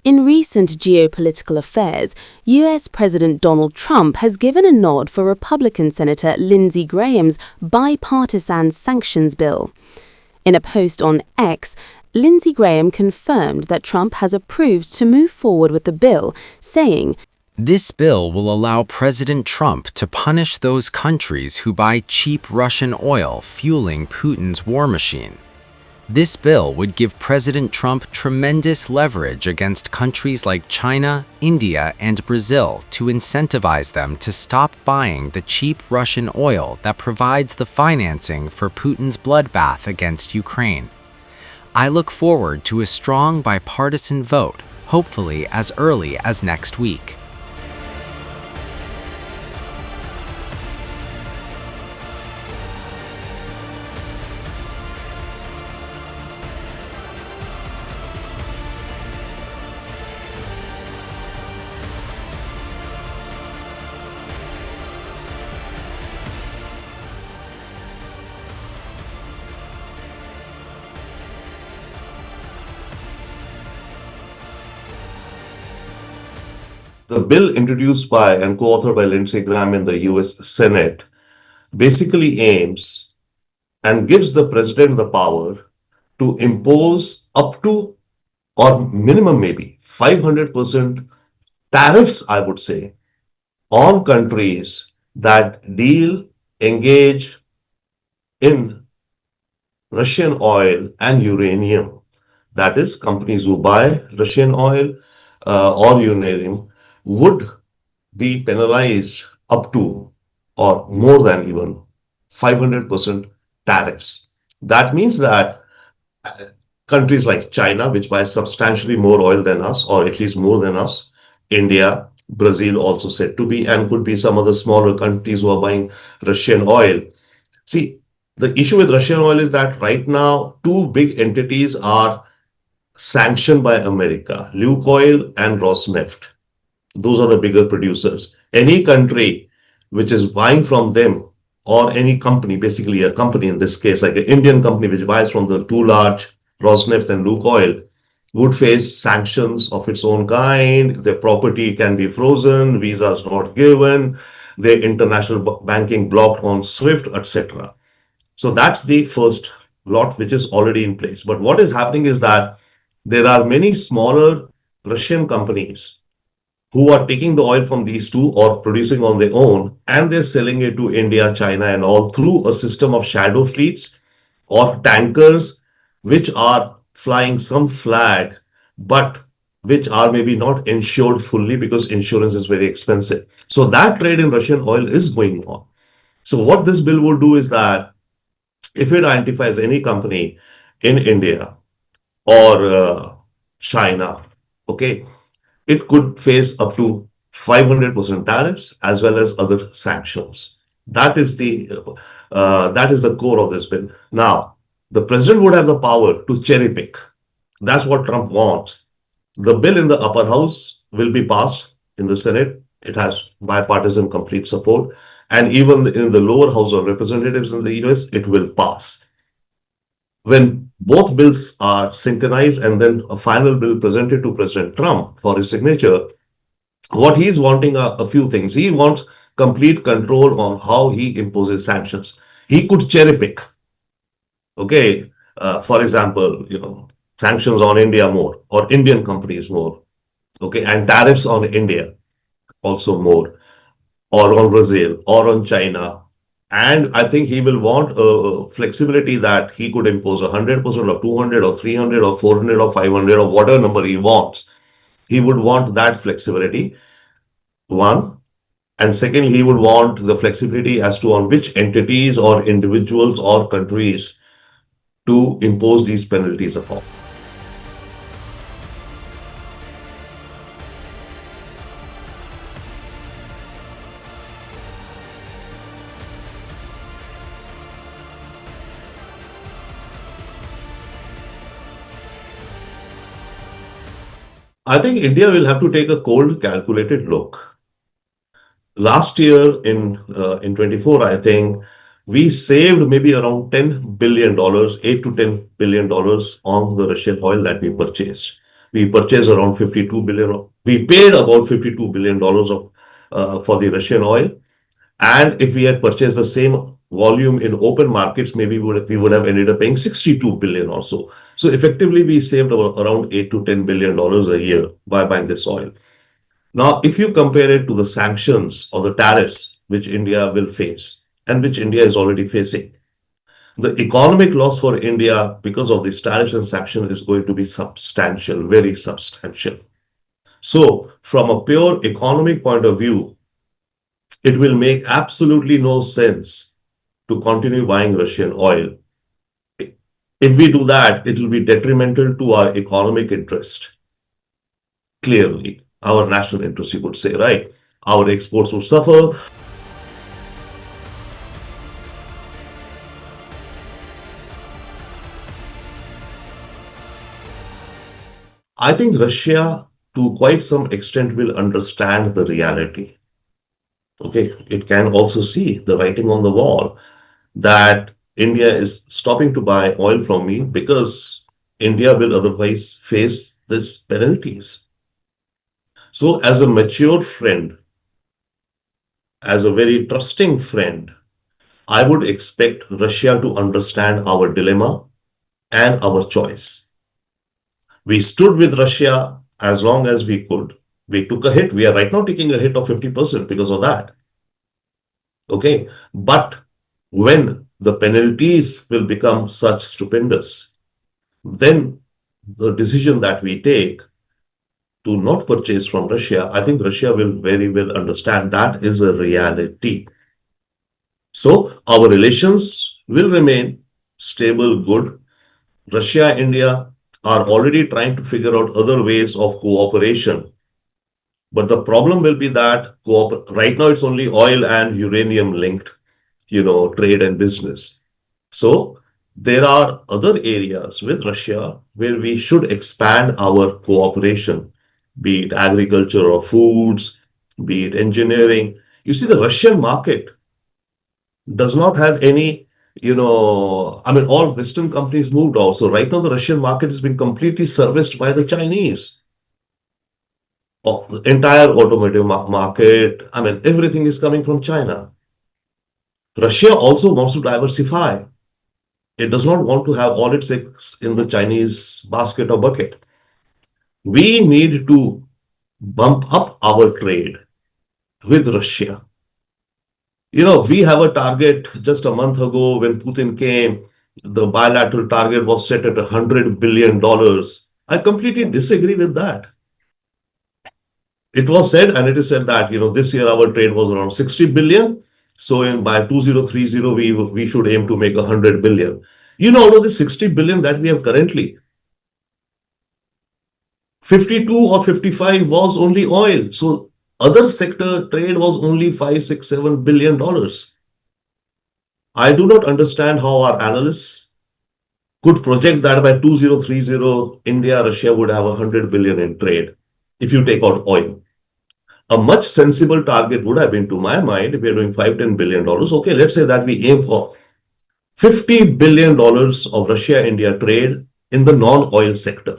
In recent geopolitical affairs, US President Donald Trump has given a nod for Republican Senator Lindsey Graham's bipartisan sanctions bill. In a post on X, Lindsey Graham confirmed that Trump has approved to move forward with the bill, saying, "This bill will allow President Trump to punish those countries who buy cheap Russian oil fueling Putin's war machine. This bill would give President Trump tremendous leverage against countries like China, India, and Brazil to incentivize them to stop buying the cheap Russian oil that provides the financing for Putin's bloodbath against Ukraine. I look forward to a strong bipartisan vote, hopefully as early as next week." The bill introduced by and co-authored by Lindsey Graham in the US Senate basically aims and gives the president the power to impose up to, or minimum maybe, 500% tariffs, I would say, on countries that engage in Russian oil and uranium. That is, companies who buy Russian oil or uranium would be penalized up to or more than even 500% tariffs. That means that countries like China, which buys substantially more oil than us, or at least more than us, India, Brazil also said to be, and could be some other smaller countries who are buying Russian oil. See, the issue with Russian oil is that right now, two big entities are sanctioned by America, Lukoil and Rosneft. Those are the bigger producers. Any country which is buying from them, or any company, basically a company in this case, like an Indian company which buys from the two large Rosneft and Lukoil, would face sanctions of its own kind. Their property can be frozen, visas not given, their international banking blocked on SWIFT, etc. So that's the first lot which is already in place. But what is happening is that there are many smaller Russian companies who are taking the oil from these two or producing on their own, and they're selling it to India, China, and all through a system of shadow fleets or tankers, which are flying some flag, but which are maybe not insured fully because insurance is very expensive. So that trade in Russian oil is going on. So what this bill would do is that if it identifies any company in India or China, okay, it could face up to 500% tariffs as well as other sanctions. That is the core of this bill. Now, the president would have the power to cherry pick. That's what Trump wants. The bill in the upper house will be passed in the Senate. It has bipartisan complete support. And even in the lower house of representatives in the US, it will pass. When both bills are synchronized and then a final bill presented to President Trump for his signature, what he's wanting are a few things. He wants complete control on how he imposes sanctions. He could cherry pick. Okay, for example, sanctions on India more, or Indian companies more. Okay, and tariffs on India also more, or on Brazil, or on China. And I think he will want a flexibility that he could impose 100% or 200 or 300 or 400 or 500 or whatever number he wants. He would want that flexibility, one. And second, he would want the flexibility as to on which entities or individuals or countries to impose these penalties upon. I think India will have to take a cold, calculated look. Last year in 24, I think we saved maybe around $10 billion, $8 to $10 billion on the Russian oil that we purchased. We purchased around 52 billion. We paid about $52 billion of for the Russian oil. And if we had purchased the same volume in open markets, maybe we would have ended up paying 62 billion or so. So effectively, we saved around $8 to $10 billion a year by buying this oil. Now, if you compare it to the sanctions or the tariffs which India will face and which India is already facing, the economic loss for India because of these tariffs and sanctions is going to be substantial, very substantial. So, from a pure economic point of view, it will make absolutely no sense to continue buying Russian oil. If we do that, it will be detrimental to our economic interest. Clearly, our national interest, you could say, right? Our exports will suffer. I think Russia, to quite some extent, will understand the reality. Okay, it can also see the writing on the wall that India is stopping to buy oil from me because India will otherwise face these penalties. So, as a mature friend, as a very trusting friend, I would expect Russia to understand our dilemma and our choice. We stood with Russia as long as we could. We took a hit. We are right now taking a hit of 50% because of that. Okay. But when the penalties will become such stupendous, then the decision that we take to not purchase from Russia, I think Russia will very well understand that is a reality. So our relations will remain stable, good. Russia, India are already trying to figure out other ways of cooperation. But the problem will be that right now it's only oil and uranium linked, trade and business. So there are other areas with Russia where we should expand our cooperation, be it agriculture or foods, be it engineering. You see, the Russian market does not have any, all Western companies moved out. So right now the Russian market is being completely serviced by the Chinese. The entire automotive market, everything is coming from China. Russia also wants to diversify. It does not want to have all its eggs in the Chinese basket or bucket. We need to bump up our trade with Russia. We have a target. Just a month ago when Putin came, the bilateral target was set at $100 billion. I completely disagree with that. It was said, and it is said that, this year our trade was around 60 billion. So by 2030, we should aim to make 100 billion. Out of the 60 billion that we have currently, 52 or 55 was only oil. So other sector trade was only 5, 6, $7 billion. I do not understand how our analysts could project that by 2030, India, Russia would have 100 billion in trade if you take out oil. A much sensible target would have been, to my mind, if we are doing $5-10 billion. Okay, let's say that we aim for $50 billion of Russia-India trade in the non-oil sector.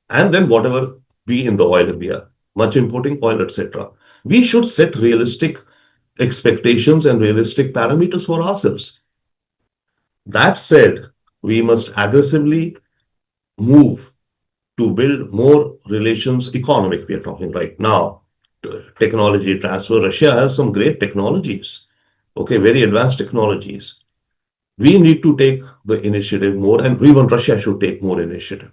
And then whatever be in the oil area, much importing oil, etc. We should set realistic expectations and realistic parameters for ourselves. That said, we must aggressively move to build more relations, economic we are talking right now, technology transfer. Russia has some great technologies, okay, very advanced technologies. We need to take the initiative more, and even Russia should take more initiative.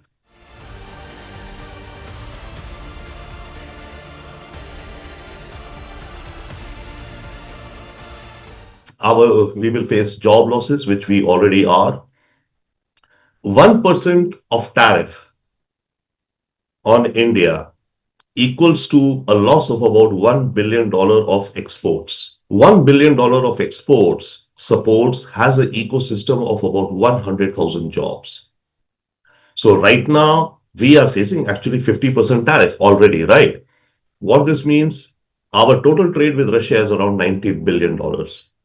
We will face job losses, which we already are. 1% of tariff on India equals to a loss of about $1 billion of exports. $1 billion of exports has an ecosystem of about 100,000 jobs. So right now, we are facing actually 50% tariff already, right? What this means, our total trade with Russia is around $90 billion.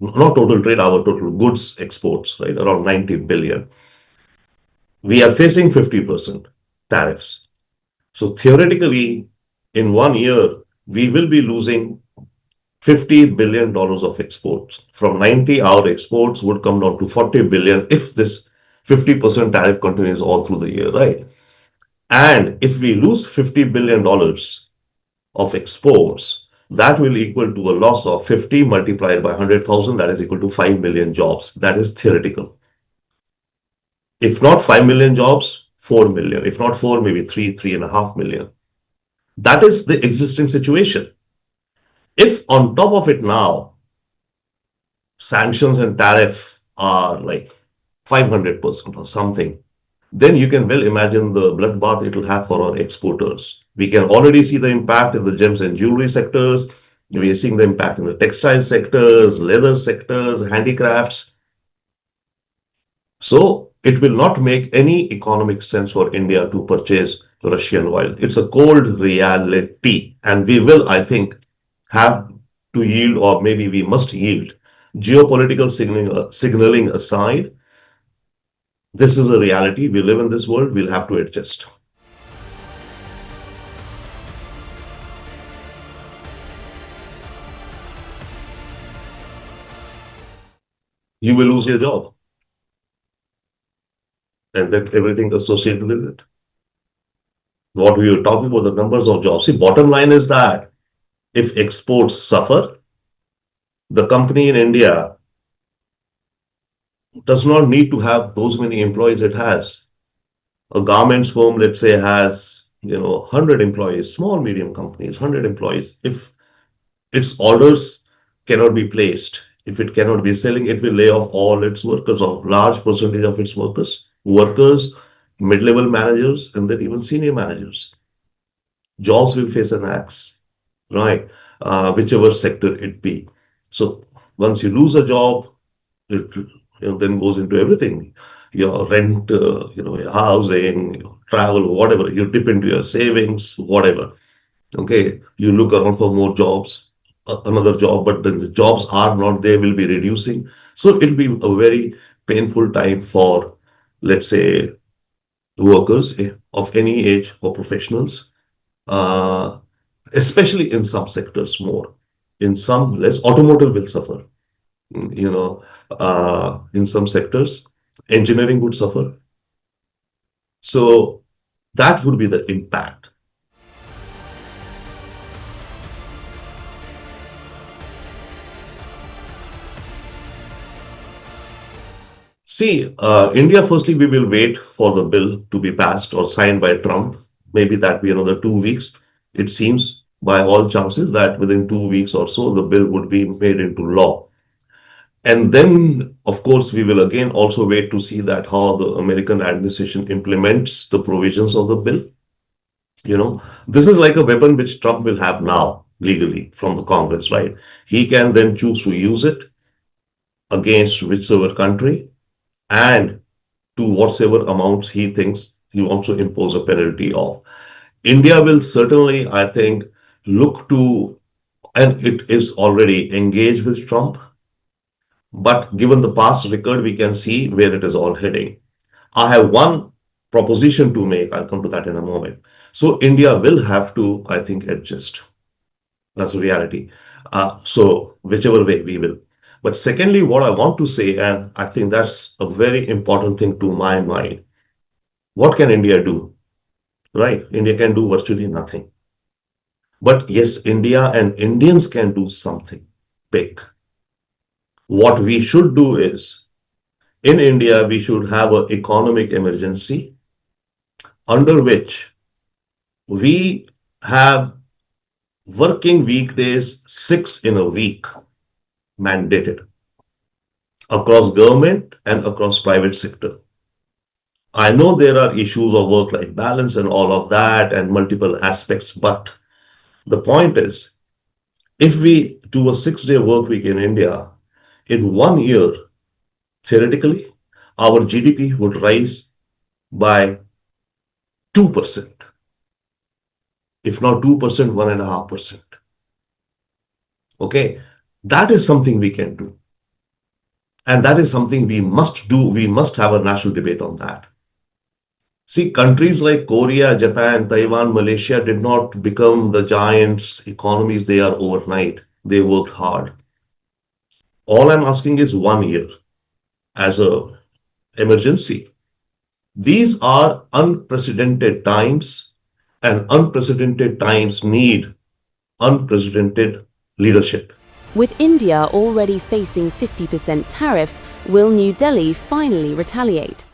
Not total trade, our total goods exports, right? Around 90 billion. We are facing 50%. tariffs. So theoretically, in 1 year, we will be losing $50 billion of exports. From 90, our exports would come down to 40 billion if this 50% tariff continues all through the year, right? And if we lose $50 billion of exports, that will equal to a loss of 50 multiplied by 100,000, that is equal to 5 million jobs. That is theoretical. If not 5 million jobs, 4 million. If not 4, maybe 3.5 million. That is the existing situation. If on top of it now, sanctions and tariff are like 500% or something, then you can well imagine the bloodbath it will have for our exporters. We can already see the impact in the gems and jewelry sectors. We are seeing the impact in the textile sectors, leather sectors, handicrafts. So it will not make any economic sense for India to purchase Russian oil. It's a cold reality. And we will, I think, have to yield, or maybe we must yield. Geopolitical signaling aside, this is a reality. We live in this world. We'll have to adjust. You will lose your job and then everything associated with it. What we were talking about, the numbers of jobs. See, bottom line is that if exports suffer, the company in India does not need to have those many employees it has. A garments firm, let's say, has 100 employees, small, medium companies, 100 employees. If its orders cannot be placed, if it cannot be selling, it will lay off all its workers, or large percentage of its workers, mid-level managers, and then even senior managers. Jobs will face an axe, right? Whichever sector it be. So once you lose a job, it then goes into everything. Your rent, your housing, your travel, whatever. You dip into your savings, whatever. Okay, you look around for more jobs, another job, but then the jobs are not there, will be reducing. So it'll be a very painful time for, let's say, workers of any age or professionals, uh, especially in some sectors more. In some less, automotive will suffer. In some sectors, engineering would suffer. So that would be the impact. See, India, firstly, we will wait for the bill to be passed or signed by Trump. Maybe that be another 2 weeks. It seems by all chances that within 2 weeks or so, the bill would be made into law. And then, of course, we will again also wait to see that how the American administration implements the provisions of the bill. This is like a weapon which Trump will have now legally from the Congress, right? He can then choose to use it against whichever country and to whatever amounts he thinks he wants to impose a penalty of. India will certainly, I think, look to, and it is already engaged with Trump. But given the past record, we can see where it is all heading. I have one proposition to make. I'll come to that in a moment. So India will have to, I think, adjust. That's a reality. So whichever way we will. But secondly, what I want to say, and I think that's a very important thing to my mind, what can India do? Right? India can do virtually nothing. But yes, India and Indians can do something big. What we should do is, in India, we should have an economic emergency under which we have working weekdays 6 in a week mandated across government and across private sector. I know there are issues of work-life balance and all of that and multiple aspects, but the point is, if we do a 6-day work week in India, in 1 year, theoretically, our GDP would rise by 2%. If not 2%, 1.5%. Okay, that is something we can do. And that is something we must do. We must have a national debate on that. See, countries like Korea, Japan, Taiwan, Malaysia did not become the giants economies they are overnight. They worked hard. All I'm asking is 1 year as a emergency. These are unprecedented times, and unprecedented times need unprecedented leadership. With India already facing 50% tariffs, will New Delhi finally retaliate?